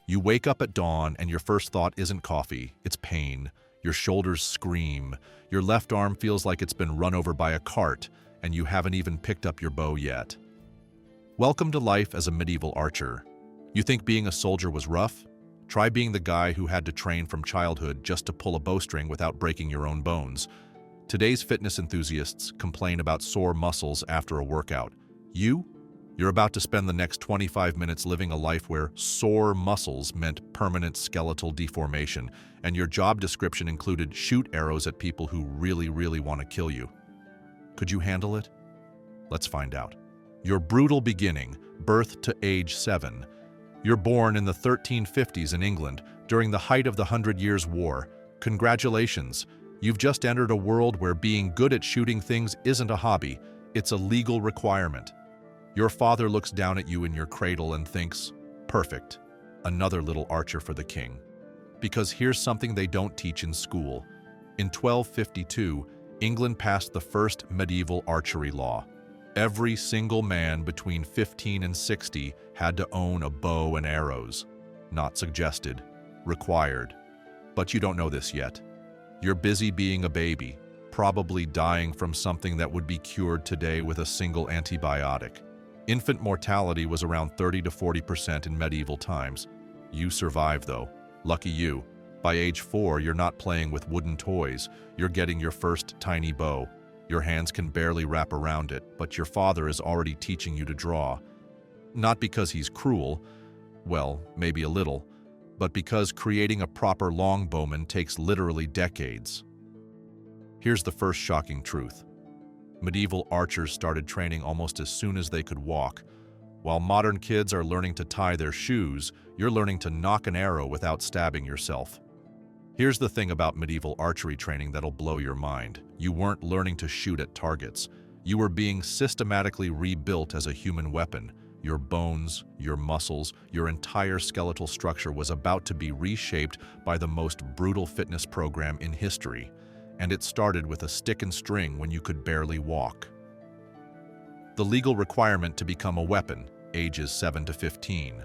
You wake up at dawn and your first thought isn't coffee, it's pain. Your shoulders scream, your left arm feels like it's been run over by a cart, and you haven't even picked up your bow yet. Welcome to life as a medieval archer. You think being a soldier was rough? Try being the guy who had to train from childhood just to pull a bowstring without breaking your own bones. Today's fitness enthusiasts complain about sore muscles after a workout. You're about to spend the next 25 minutes living a life where sore muscles meant permanent skeletal deformation, and your job description included shoot arrows at people who really want to kill you. Could you handle it? Let's find out. Your brutal beginning, birth to age 7. You're born in the 1350s in England, during the height of the 100 Years' War. Congratulations! You've just entered a world where being good at shooting things isn't a hobby, it's a legal requirement. Your father looks down at you in your cradle and thinks, perfect, another little archer for the king. Because here's something they don't teach in school. In 1252, England passed the first medieval archery law. Every single man between 15 and 60 had to own a bow and arrows. Not suggested, required. But you don't know this yet. You're busy being a baby, probably dying from something that would be cured today with a single antibiotic. Infant mortality was around 30 to 40% in medieval times. You survived though. Lucky you. By age 4, you're not playing with wooden toys. You're getting your first tiny bow. Your hands can barely wrap around it, but your father is already teaching you to draw. Not because he's cruel, well, maybe a little, but because creating a proper longbowman takes literally decades. Here's the first shocking truth. Medieval archers started training almost as soon as they could walk. While modern kids are learning to tie their shoes, you're learning to nock an arrow without stabbing yourself. Here's the thing about medieval archery training that'll blow your mind. You weren't learning to shoot at targets. You were being systematically rebuilt as a human weapon. Your bones, your muscles, your entire skeletal structure was about to be reshaped by the most brutal fitness program in history. And it started with a stick and string when you could barely walk. The legal requirement to become a weapon, ages 7 to 15.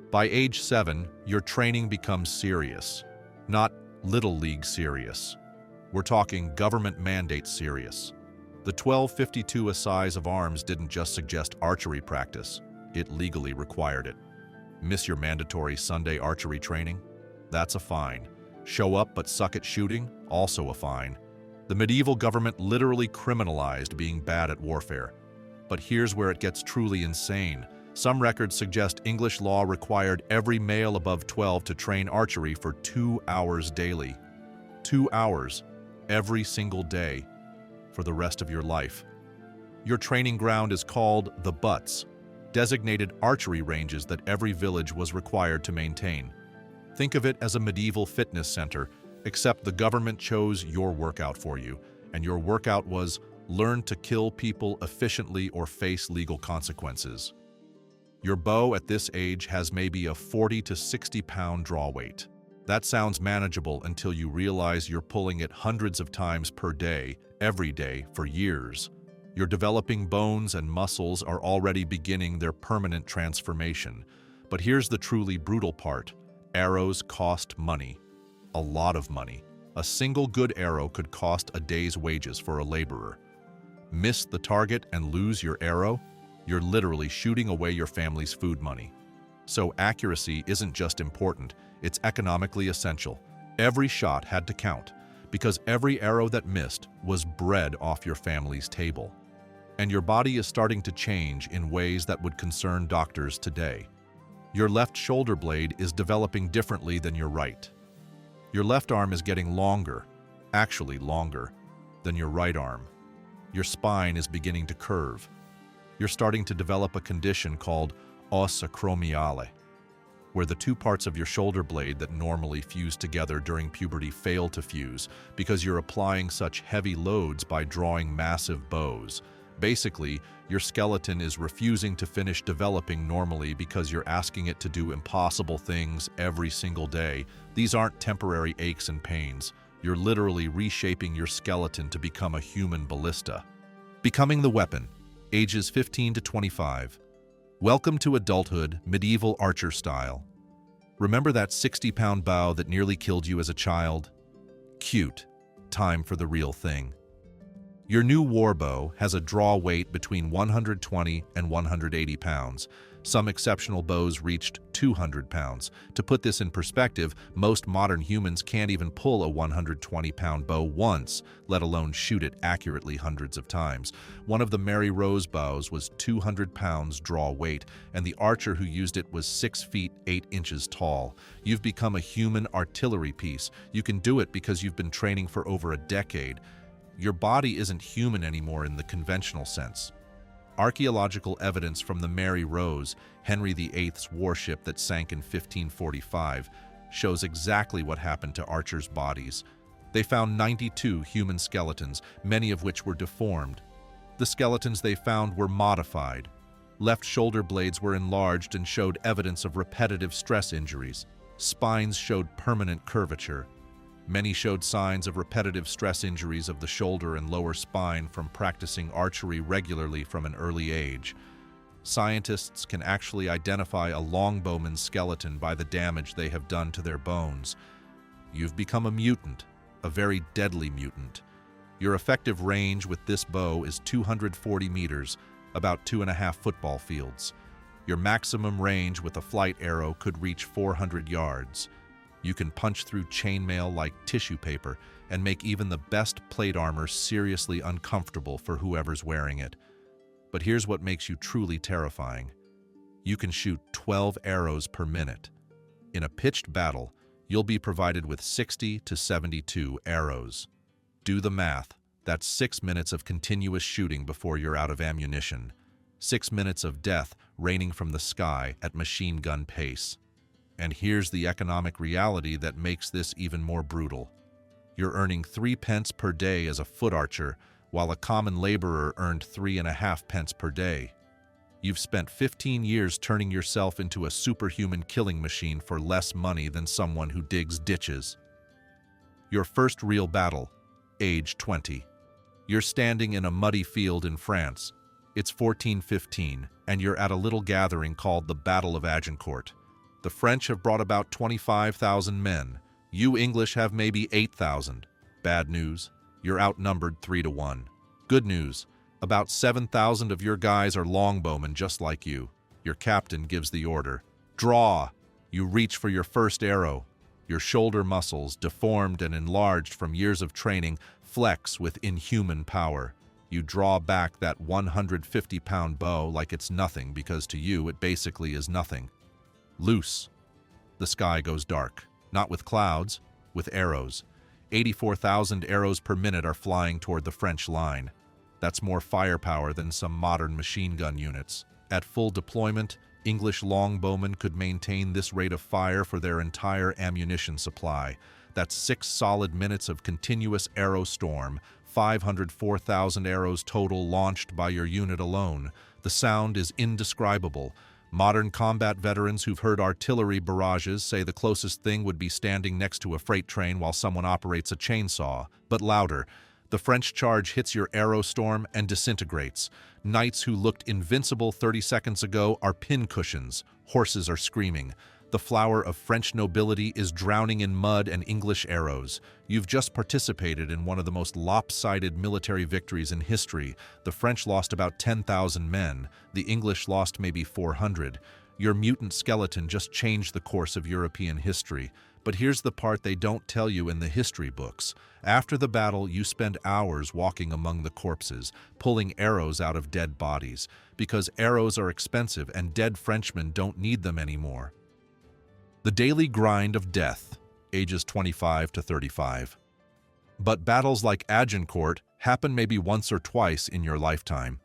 By age 7, your training becomes serious, not little league serious. We're talking government mandate serious. The 1252 Assize of Arms didn't just suggest archery practice, it legally required it. Miss your mandatory Sunday archery training? That's a fine. Show up but suck at shooting? Also a fine. The medieval government literally criminalized being bad at warfare. But here's where it gets truly insane. Some records suggest English law required every male above 12 to train archery for 2 hours daily. 2 hours, every single day, for the rest of your life. Your training ground is called the butts, designated archery ranges that every village was required to maintain. Think of it as a medieval fitness center, except the government chose your workout for you, and your workout was learn to kill people efficiently or face legal consequences. Your bow at this age has maybe a 40 to 60 pound draw weight. That sounds manageable until you realize you're pulling it hundreds of times per day, every day, for years. Your developing bones and muscles are already beginning their permanent transformation. But here's the truly brutal part. Arrows cost money. A lot of money. A single good arrow could cost a day's wages for a laborer. Miss the target and lose your arrow? You're literally shooting away your family's food money. So accuracy isn't just important, it's economically essential. Every shot had to count, because every arrow that missed was bread off your family's table. And your body is starting to change in ways that would concern doctors today. Your left shoulder blade is developing differently than your right. Your left arm is getting longer, actually longer, than your right arm. Your spine is beginning to curve. You're starting to develop a condition called os acromiale, where the two parts of your shoulder blade that normally fuse together during puberty fail to fuse because you're applying such heavy loads by drawing massive bows. Basically, your skeleton is refusing to finish developing normally because you're asking it to do impossible things every single day. These aren't temporary aches and pains. You're literally reshaping your skeleton to become a human ballista. Becoming the weapon, ages 15 to 25. Welcome to adulthood, medieval archer style. Remember that 60-pound bow that nearly killed you as a child? Cute. Time for the real thing. Your new war bow has a draw weight between 120 and 180 pounds. Some exceptional bows reached 200 pounds. To put this in perspective, most modern humans can't even pull a 120-pound bow once, let alone shoot it accurately hundreds of times. One of the Mary Rose bows was 200 pounds draw weight, and the archer who used it was 6 feet 8 inches tall. You've become a human artillery piece. You can do it because you've been training for over a decade. Your body isn't human anymore in the conventional sense. Archaeological evidence from the Mary Rose, Henry VIII's warship that sank in 1545, shows exactly what happened to archers' bodies. They found 92 human skeletons, many of which were deformed. The skeletons they found were modified. Left shoulder blades were enlarged and showed evidence of repetitive stress injuries. Spines showed permanent curvature. Many showed signs of repetitive stress injuries of the shoulder and lower spine from practicing archery regularly from an early age. Scientists can actually identify a longbowman's skeleton by the damage they have done to their bones. You've become a mutant, a very deadly mutant. Your effective range with this bow is 240 meters, about 2.5 football fields. Your maximum range with a flight arrow could reach 400 yards. You can punch through chainmail like tissue paper and make even the best plate armor seriously uncomfortable for whoever's wearing it. But here's what makes you truly terrifying. You can shoot 12 arrows per minute. In a pitched battle, you'll be provided with 60 to 72 arrows. Do the math. That's 6 minutes of continuous shooting before you're out of ammunition. 6 minutes of death raining from the sky at machine gun pace. And here's the economic reality that makes this even more brutal. You're earning 3 pence per day as a foot archer, while a common laborer earned 3.5 pence per day. You've spent 15 years turning yourself into a superhuman killing machine for less money than someone who digs ditches. Your first real battle, age 20. You're standing in a muddy field in France. It's 1415, and you're at a little gathering called the Battle of Agincourt. The French have brought about 25,000 men. You English have maybe 8,000. Bad news, you're outnumbered 3 to 1. Good news, about 7,000 of your guys are longbowmen just like you. Your captain gives the order. Draw! You reach for your first arrow. Your shoulder muscles, deformed and enlarged from years of training, flex with inhuman power. You draw back that 150-pound bow like it's nothing because to you it basically is nothing. Loose. The sky goes dark, not with clouds, with arrows. 84,000 arrows per minute are flying toward the French line. That's more firepower than some modern machine gun units. At full deployment, English longbowmen could maintain this rate of fire for their entire ammunition supply. That's 6 solid minutes of continuous arrow storm, 504,000 arrows total launched by your unit alone. The sound is indescribable. Modern combat veterans who've heard artillery barrages say the closest thing would be standing next to a freight train while someone operates a chainsaw, but louder. The French charge hits your arrow storm and disintegrates. Knights who looked invincible 30 seconds ago are pincushions. Horses are screaming. The flower of French nobility is drowning in mud and English arrows. You've just participated in one of the most lopsided military victories in history. The French lost about 10,000 men. The English lost maybe 400. Your mutant skeleton just changed the course of European history. But here's the part they don't tell you in the history books. After the battle, you spend hours walking among the corpses, pulling arrows out of dead bodies, because arrows are expensive and dead Frenchmen don't need them anymore. The daily grind of death, ages 25 to 35. But battles like Agincourt happen maybe once or twice in your lifetime.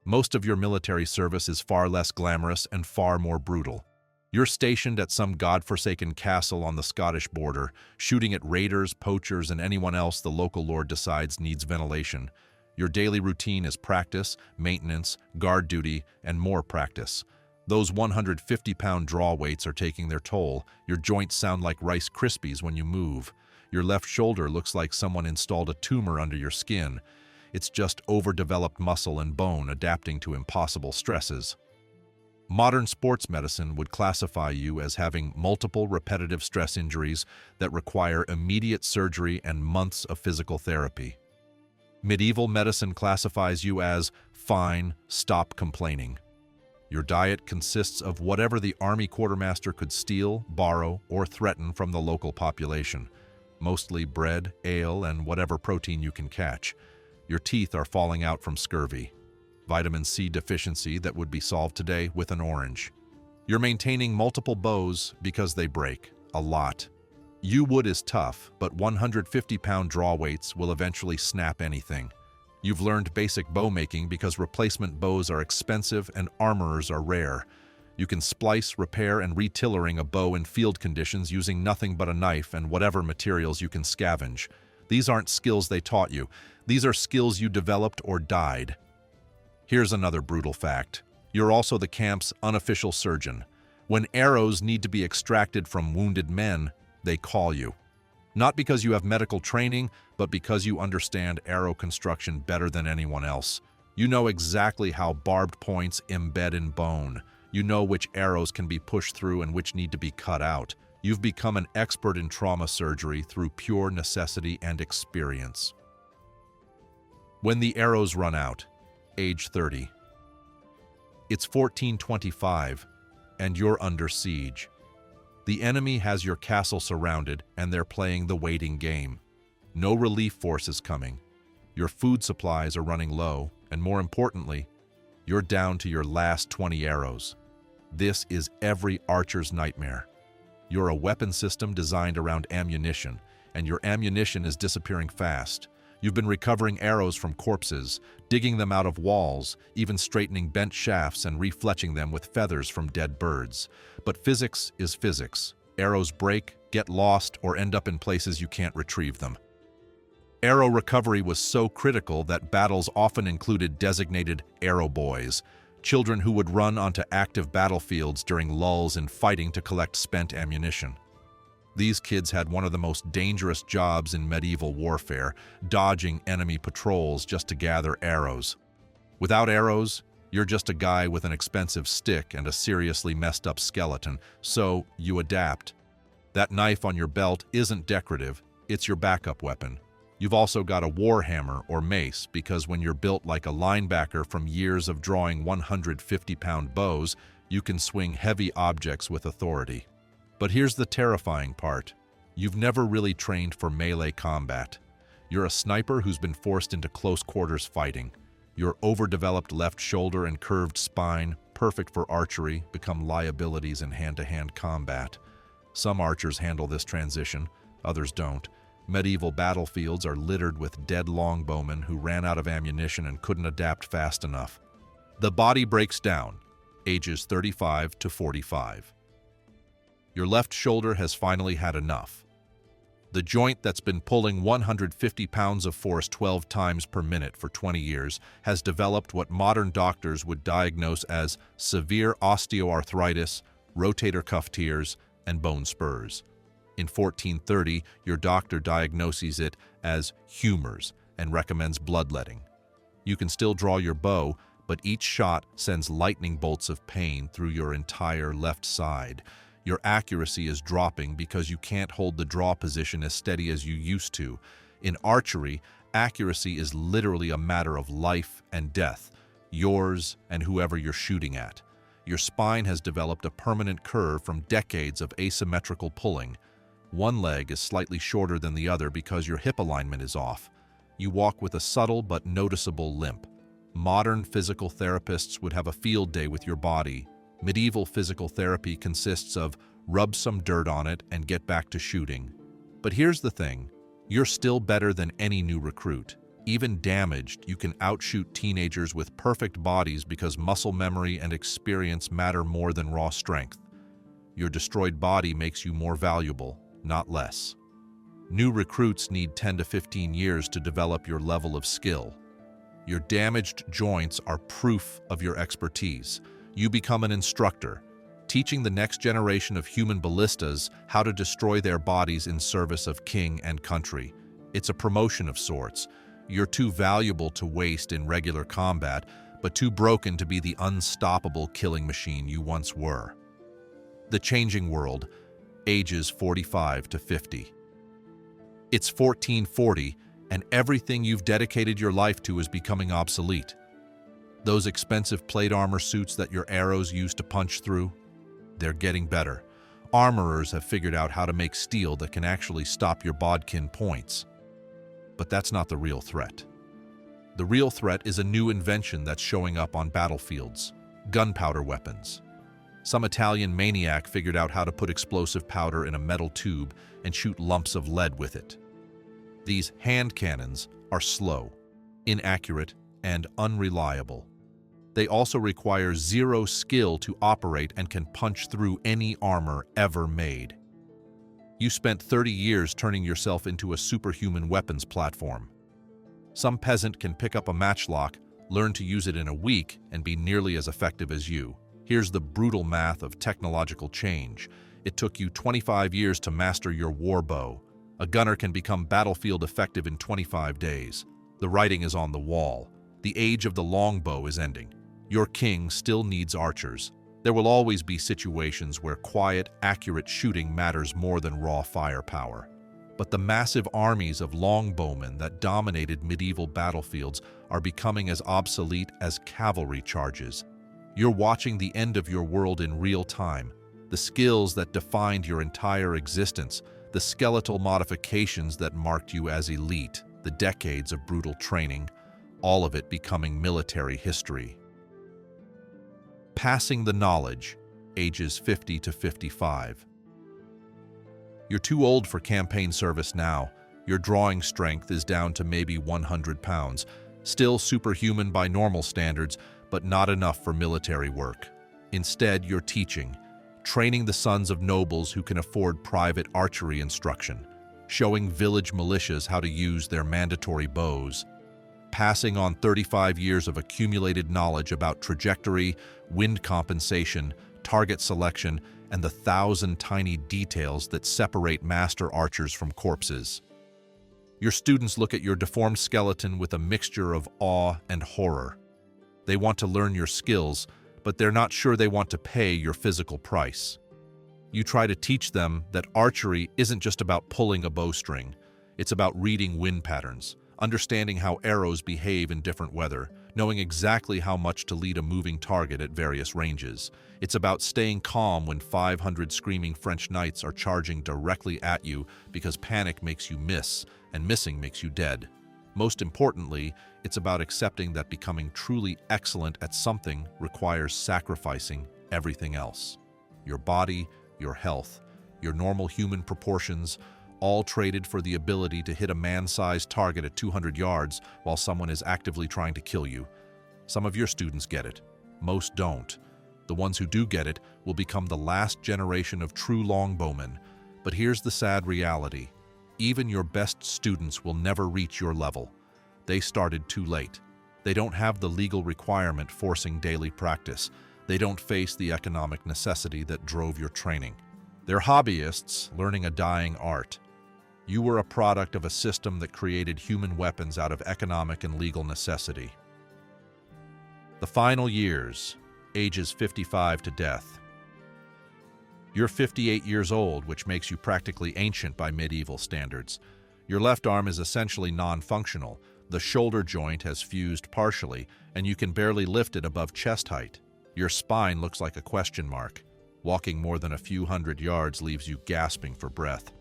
Most of your military service is far less glamorous and far more brutal. You're stationed at some godforsaken castle on the Scottish border, shooting at raiders, poachers, and anyone else the local lord decides needs ventilation. Your daily routine is practice, maintenance, guard duty, and more practice. Those 150-pound draw weights are taking their toll. Your joints sound like Rice Krispies when you move. Your left shoulder looks like someone installed a tumor under your skin. It's just overdeveloped muscle and bone adapting to impossible stresses. Modern sports medicine would classify you as having multiple repetitive stress injuries that require immediate surgery and months of physical therapy. Medieval medicine classifies you as fine, stop complaining. Your diet consists of whatever the army quartermaster could steal, borrow, or threaten from the local population, mostly bread, ale, and whatever protein you can catch. Your teeth are falling out from scurvy. Vitamin C deficiency that would be solved today with an orange. You're maintaining multiple bows because they break, a lot. Yew wood is tough, but 150-pound draw weights will eventually snap anything. You've learned basic bow making because replacement bows are expensive and armorers are rare. You can splice, repair, and retillering a bow in field conditions using nothing but a knife and whatever materials you can scavenge. These aren't skills they taught you. These are skills you developed or died. Here's another brutal fact. You're also the camp's unofficial surgeon. When arrows need to be extracted from wounded men, they call you. Not because you have medical training, but because you understand arrow construction better than anyone else. You know exactly how barbed points embed in bone. You know which arrows can be pushed through and which need to be cut out. You've become an expert in trauma surgery through pure necessity and experience. When the arrows run out, age 30. It's 1425, and you're under siege. The enemy has your castle surrounded, and they're playing the waiting game. No relief force is coming. Your food supplies are running low, and more importantly, you're down to your last 20 arrows. This is every archer's nightmare. You're a weapon system designed around ammunition, and your ammunition is disappearing fast. You've been recovering arrows from corpses, digging them out of walls, even straightening bent shafts and refletching them with feathers from dead birds. But physics is physics. Arrows break, get lost, or end up in places you can't retrieve them. Arrow recovery was so critical that battles often included designated arrow boys, children who would run onto active battlefields during lulls in fighting to collect spent ammunition. These kids had one of the most dangerous jobs in medieval warfare, dodging enemy patrols just to gather arrows. Without arrows, you're just a guy with an expensive stick and a seriously messed up skeleton, so you adapt. That knife on your belt isn't decorative, it's your backup weapon. You've also got a war hammer or mace because when you're built like a linebacker from years of drawing 150-pound bows, you can swing heavy objects with authority. But here's the terrifying part. You've never really trained for melee combat. You're a sniper who's been forced into close quarters fighting. Your overdeveloped left shoulder and curved spine, perfect for archery, become liabilities in hand-to-hand combat. Some archers handle this transition, others don't. Medieval battlefields are littered with dead longbowmen who ran out of ammunition and couldn't adapt fast enough. The body breaks down, ages 35 to 45. Your left shoulder has finally had enough. The joint that's been pulling 150 pounds of force 12 times per minute for 20 years has developed what modern doctors would diagnose as severe osteoarthritis, rotator cuff tears, and bone spurs. In 1430, your doctor diagnoses it as humors and recommends bloodletting. You can still draw your bow, but each shot sends lightning bolts of pain through your entire left side. Your accuracy is dropping because you can't hold the draw position as steady as you used to. In archery, accuracy is literally a matter of life and death, yours and whoever you're shooting at. Your spine has developed a permanent curve from decades of asymmetrical pulling. One leg is slightly shorter than the other because your hip alignment is off. You walk with a subtle but noticeable limp. Modern physical therapists would have a field day with your body. Medieval physical therapy consists of rub some dirt on it and get back to shooting. But here's the thing, you're still better than any new recruit. Even damaged, you can outshoot teenagers with perfect bodies because muscle memory and experience matter more than raw strength. Your destroyed body makes you more valuable, not less. New recruits need 10 to 15 years to develop your level of skill. Your damaged joints are proof of your expertise. You become an instructor, teaching the next generation of human ballistas how to destroy their bodies in service of king and country. It's a promotion of sorts. You're too valuable to waste in regular combat, but too broken to be the unstoppable killing machine you once were. The changing world, ages 45 to 50. It's 1440, and everything you've dedicated your life to is becoming obsolete. Those expensive plate armor suits that your arrows used to punch through, they're getting better. Armorers have figured out how to make steel that can actually stop your bodkin points. But that's not the real threat. The real threat is a new invention that's showing up on battlefields: gunpowder weapons. Some Italian maniac figured out how to put explosive powder in a metal tube and shoot lumps of lead with it. These hand cannons are slow, inaccurate, and unreliable. They also require zero skill to operate and can punch through any armor ever made. You spent 30 years turning yourself into a superhuman weapons platform. Some peasant can pick up a matchlock, learn to use it in a week, and be nearly as effective as you. Here's the brutal math of technological change. It took you 25 years to master your war bow. A gunner can become battlefield effective in 25 days. The writing is on the wall. The age of the longbow is ending. Your king still needs archers. There will always be situations where quiet, accurate shooting matters more than raw firepower. But the massive armies of longbowmen that dominated medieval battlefields are becoming as obsolete as cavalry charges. You're watching the end of your world in real time. The skills that defined your entire existence, the skeletal modifications that marked you as elite, the decades of brutal training, all of it becoming military history. Passing the knowledge, ages 50 to 55. You're too old for campaign service now. Your drawing strength is down to maybe 100 pounds. Still superhuman by normal standards, but not enough for military work. Instead, you're teaching, training the sons of nobles who can afford private archery instruction, showing village militias how to use their mandatory bows, passing on 35 years of accumulated knowledge about trajectory, wind compensation, target selection, and the 1,000 tiny details that separate master archers from corpses. Your students look at your deformed skeleton with a mixture of awe and horror. They want to learn your skills, but they're not sure they want to pay your physical price. You try to teach them that archery isn't just about pulling a bowstring. It's about reading wind patterns, understanding how arrows behave in different weather, knowing exactly how much to lead a moving target at various ranges. It's about staying calm when 500 screaming French knights are charging directly at you because panic makes you miss, and missing makes you dead. Most importantly, it's about accepting that becoming truly excellent at something requires sacrificing everything else. Your body, your health, your normal human proportions, all traded for the ability to hit a man-sized target at 200 yards while someone is actively trying to kill you. Some of your students get it. Most don't. The ones who do get it will become the last generation of true longbowmen. But here's the sad reality. Even your best students will never reach your level. They started too late. They don't have the legal requirement forcing daily practice. They don't face the economic necessity that drove your training. They're hobbyists learning a dying art. You were a product of a system that created human weapons out of economic and legal necessity. The final years, ages 55 to death. You're 58 years old, which makes you practically ancient by medieval standards. Your left arm is essentially non-functional. The shoulder joint has fused partially, and you can barely lift it above chest height. Your spine looks like a question mark. Walking more than a few hundred yards leaves you gasping for breath.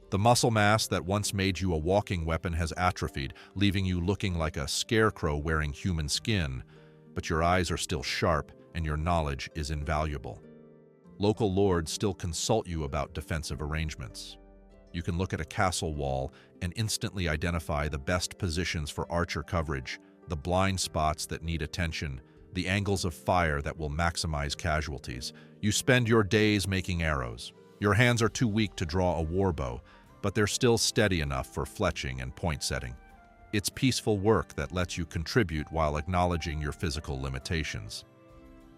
The muscle mass that once made you a walking weapon has atrophied, leaving you looking like a scarecrow wearing human skin. But your eyes are still sharp, and your knowledge is invaluable. Local lords still consult you about defensive arrangements. You can look at a castle wall and instantly identify the best positions for archer coverage, the blind spots that need attention, the angles of fire that will maximize casualties. You spend your days making arrows. Your hands are too weak to draw a warbow, but they're still steady enough for fletching and point setting. It's peaceful work that lets you contribute while acknowledging your physical limitations.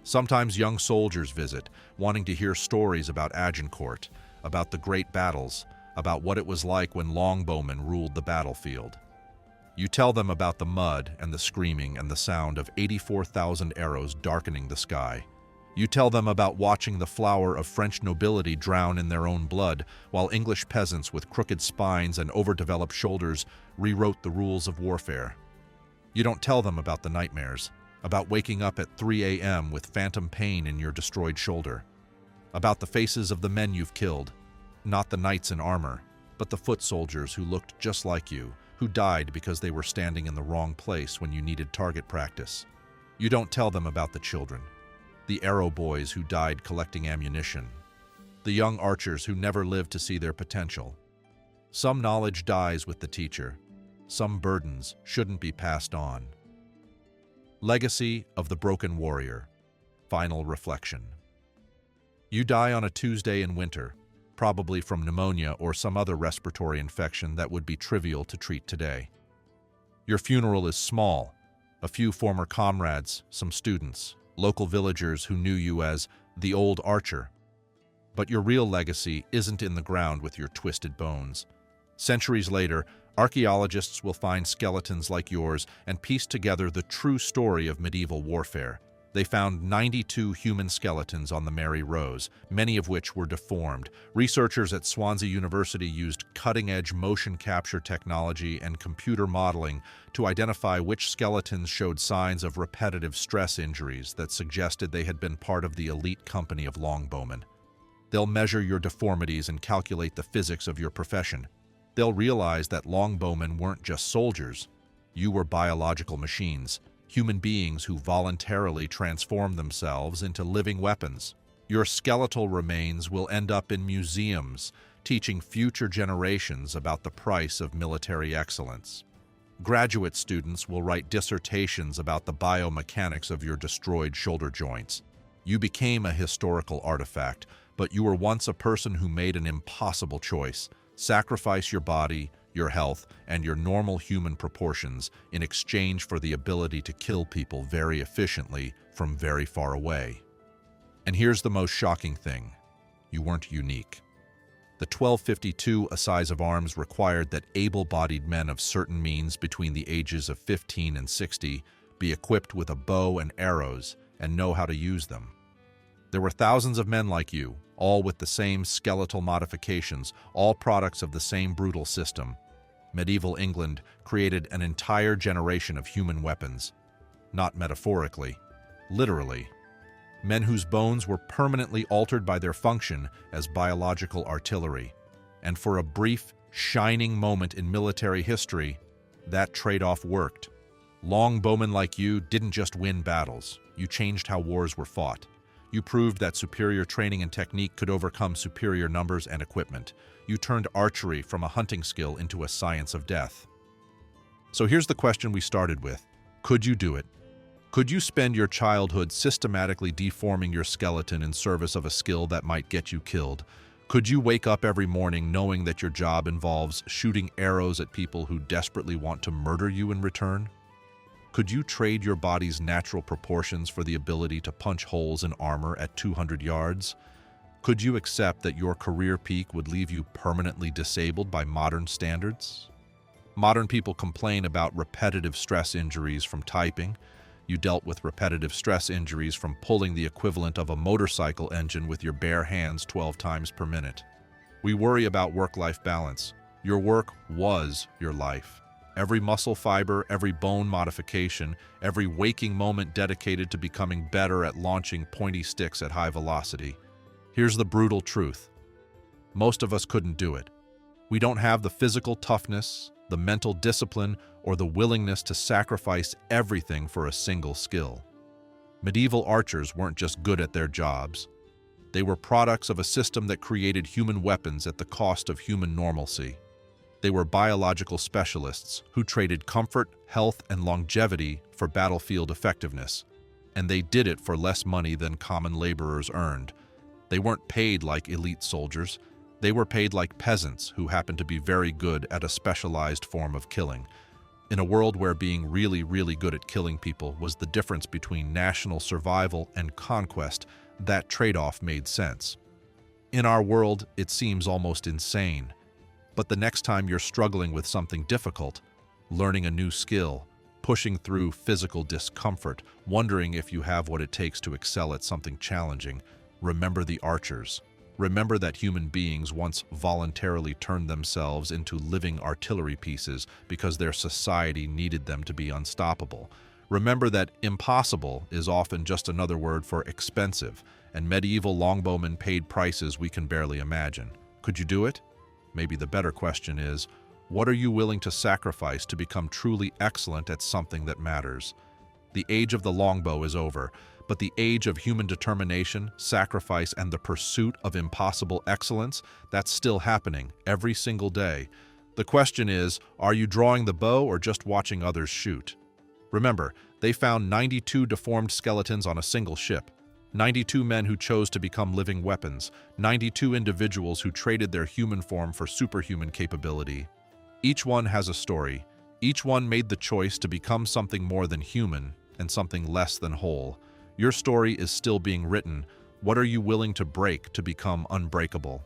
Sometimes young soldiers visit, wanting to hear stories about Agincourt, about the great battles, about what it was like when longbowmen ruled the battlefield. You tell them about the mud and the screaming and the sound of 84,000 arrows darkening the sky. You tell them about watching the flower of French nobility drown in their own blood, while English peasants with crooked spines and overdeveloped shoulders rewrote the rules of warfare. You don't tell them about the nightmares, about waking up at 3 a.m. with phantom pain in your destroyed shoulder, about the faces of the men you've killed, not the knights in armor, but the foot soldiers who looked just like you, who died because they were standing in the wrong place when you needed target practice. You don't tell them about the children, the arrow boys who died collecting ammunition, the young archers who never lived to see their potential. Some knowledge dies with the teacher. Some burdens shouldn't be passed on. Legacy of the Broken Warrior. Final reflection. You die on a Tuesday in winter, probably from pneumonia or some other respiratory infection that would be trivial to treat today. Your funeral is small: a few former comrades, some students, local villagers who knew you as the old archer. But your real legacy isn't in the ground with your twisted bones. Centuries later, archaeologists will find skeletons like yours and piece together the true story of medieval warfare. They found 92 human skeletons on the Mary Rose, many of which were deformed. Researchers at Swansea University used cutting-edge motion capture technology and computer modeling to identify which skeletons showed signs of repetitive stress injuries that suggested they had been part of the elite company of longbowmen. They'll measure your deformities and calculate the physics of your profession. They'll realize that longbowmen weren't just soldiers. You were biological machines, human beings who voluntarily transformed themselves into living weapons. Your skeletal remains will end up in museums, teaching future generations about the price of military excellence. Graduate students will write dissertations about the biomechanics of your destroyed shoulder joints. You became a historical artifact, but you were once a person who made an impossible choice: sacrifice your body, your health, and your normal human proportions in exchange for the ability to kill people very efficiently from very far away. And here's the most shocking thing: you weren't unique. The 1252 Assize of Arms required that able-bodied men of certain means between the ages of 15 and 60 be equipped with a bow and arrows and know how to use them. There were thousands of men like you, all with the same skeletal modifications, all products of the same brutal system. Medieval England created an entire generation of human weapons, not metaphorically, literally. Men whose bones were permanently altered by their function as biological artillery. And for a brief, shining moment in military history, that trade-off worked. Longbowmen like you didn't just win battles. You changed how wars were fought. You proved that superior training and technique could overcome superior numbers and equipment. You turned archery from a hunting skill into a science of death. So here's the question we started with. Could you do it? Could you spend your childhood systematically deforming your skeleton in service of a skill that might get you killed? Could you wake up every morning knowing that your job involves shooting arrows at people who desperately want to murder you in return? Could you trade your body's natural proportions for the ability to punch holes in armor at 200 yards? Could you accept that your career peak would leave you permanently disabled by modern standards? Modern people complain about repetitive stress injuries from typing. You dealt with repetitive stress injuries from pulling the equivalent of a motorcycle engine with your bare hands 12 times per minute. We worry about work-life balance. Your work was your life. Every muscle fiber, every bone modification, every waking moment dedicated to becoming better at launching pointy sticks at high velocity. Here's the brutal truth. Most of us couldn't do it. We don't have the physical toughness, the mental discipline, or the willingness to sacrifice everything for a single skill. Medieval archers weren't just good at their jobs. They were products of a system that created human weapons at the cost of human normalcy. They were biological specialists who traded comfort, health, and longevity for battlefield effectiveness. And they did it for less money than common laborers earned. They weren't paid like elite soldiers. They were paid like peasants who happened to be very good at a specialized form of killing. In a world where being really, really good at killing people was the difference between national survival and conquest, that trade-off made sense. In our world, it seems almost insane. But the next time you're struggling with something difficult, learning a new skill, pushing through physical discomfort, wondering if you have what it takes to excel at something challenging. Remember the archers. Remember that human beings once voluntarily turned themselves into living artillery pieces because their society needed them to be unstoppable. Remember that impossible is often just another word for expensive, and medieval longbowmen paid prices we can barely imagine. Could you do it? Maybe the better question is, what are you willing to sacrifice to become truly excellent at something that matters? The age of the longbow is over, but the age of human determination, sacrifice, and the pursuit of impossible excellence, that's still happening every single day. The question is, are you drawing the bow or just watching others shoot? Remember, they found 92 deformed skeletons on a single ship, 92 men who chose to become living weapons, 92 individuals who traded their human form for superhuman capability. Each one has a story. Each one made the choice to become something more than human and something less than whole. Your story is still being written. What are you willing to break to become unbreakable?